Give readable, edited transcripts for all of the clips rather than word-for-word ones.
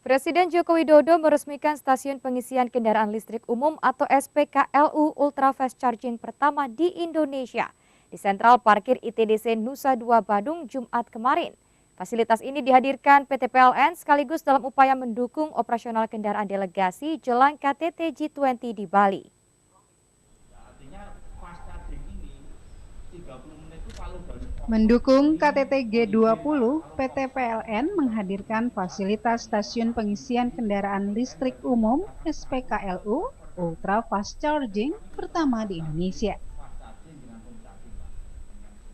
Presiden Joko Widodo meresmikan stasiun pengisian kendaraan listrik umum atau SPKLU Ultra Fast Charging pertama di Indonesia di Sentral Parkir ITDC Nusa Dua Badung Jumat kemarin. Fasilitas ini dihadirkan PT PLN sekaligus dalam upaya mendukung operasional kendaraan delegasi jelang KTT G20 di Bali. Mendukung KTT G20, PT PLN menghadirkan fasilitas stasiun pengisian kendaraan listrik umum SPKLU Ultra Fast Charging pertama di Indonesia.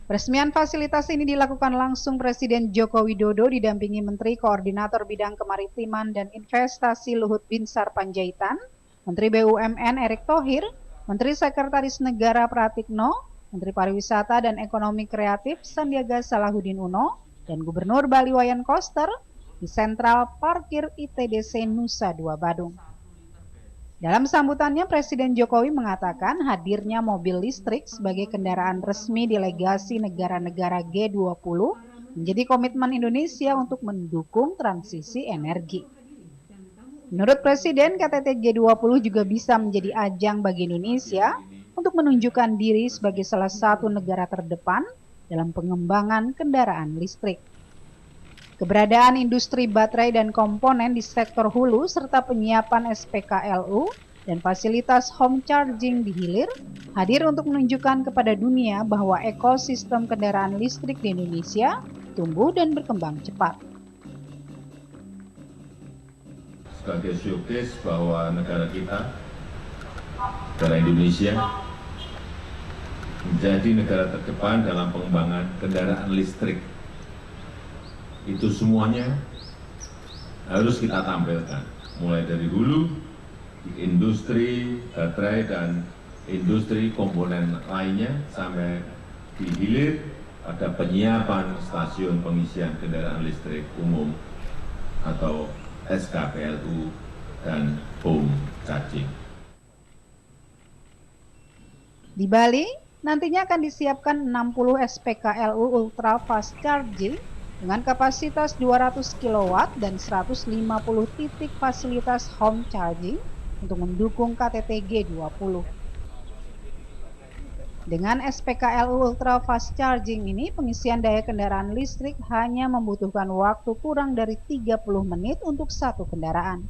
Peresmian fasilitas ini dilakukan langsung Presiden Joko Widodo didampingi Menteri Koordinator Bidang Kemaritiman dan Investasi Luhut Binsar Panjaitan, Menteri BUMN Erick Thohir, Menteri Sekretaris Negara Pratikno, Menteri Pariwisata dan Ekonomi Kreatif Sandiaga Salahuddin Uno, dan Gubernur Bali Wayan Koster di Sentral Parkir ITDC Nusa Dua Badung. Dalam sambutannya, Presiden Jokowi mengatakan hadirnya mobil listrik sebagai kendaraan resmi delegasi negara-negara G20 menjadi komitmen Indonesia untuk mendukung transisi energi. Menurut Presiden, KTT G20 juga bisa menjadi ajang bagi Indonesia untuk menunjukkan diri sebagai salah satu negara terdepan dalam pengembangan kendaraan listrik. Keberadaan industri baterai dan komponen di sektor hulu serta penyiapan SPKLU dan fasilitas home charging di hilir hadir untuk menunjukkan kepada dunia bahwa ekosistem kendaraan listrik di Indonesia tumbuh dan berkembang cepat. Sebagai showcase bahwa negara kita, negara Indonesia, menjadi negara terdepan dalam pengembangan kendaraan listrik. Itu semuanya harus kita tampilkan, mulai dari hulu, di industri baterai dan industri komponen lainnya, sampai di hilir pada penyiapan stasiun pengisian kendaraan listrik umum atau SKPLU dan home charging. Di Bali, nantinya akan disiapkan 60 SPKLU Ultra Fast Charging dengan kapasitas 200 kW dan 150 titik fasilitas home charging untuk mendukung KTT G20. Dengan SPKLU Ultra Fast Charging ini, pengisian daya kendaraan listrik hanya membutuhkan waktu kurang dari 30 menit untuk satu kendaraan.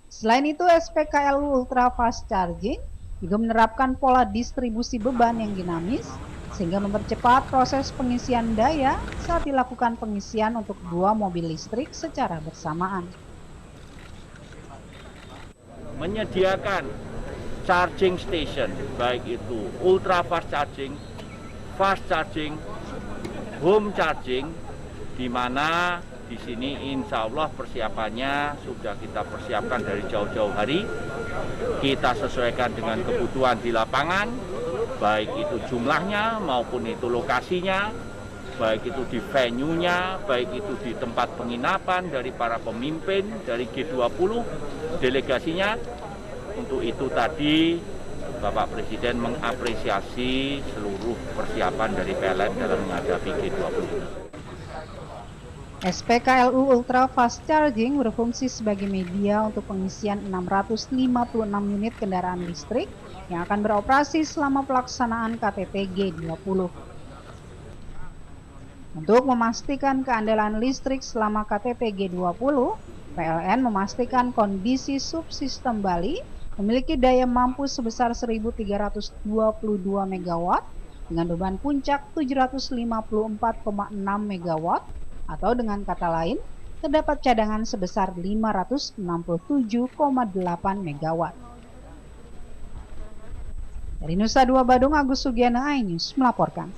Selain itu, SPKLU Ultra Fast Charging juga menerapkan pola distribusi beban yang dinamis, sehingga mempercepat proses pengisian daya saat dilakukan pengisian untuk dua mobil listrik secara bersamaan. Menyediakan charging station, baik itu ultra fast charging, home charging, di mana di sini insya Allah persiapannya sudah kita persiapkan dari jauh-jauh hari. Kita sesuaikan dengan kebutuhan di lapangan, baik itu jumlahnya maupun itu lokasinya, baik itu di venue-nya, baik itu di tempat penginapan dari para pemimpin dari G20 delegasinya. Untuk itu tadi Bapak Presiden mengapresiasi seluruh persiapan dari PLN dalam menghadapi G20. SPKLU Ultra Fast Charging berfungsi sebagai media untuk pengisian 656 unit kendaraan listrik yang akan beroperasi selama pelaksanaan KTT G20. Untuk memastikan keandalan listrik selama KTT G20, PLN memastikan kondisi subsistem Bali memiliki daya mampu sebesar 1.322 MW dengan beban puncak 754,6 MW, atau dengan kata lain, terdapat cadangan sebesar 567,8 MW. Dari Nusa Dua Badung, Agus Sugiana, iNews melaporkan.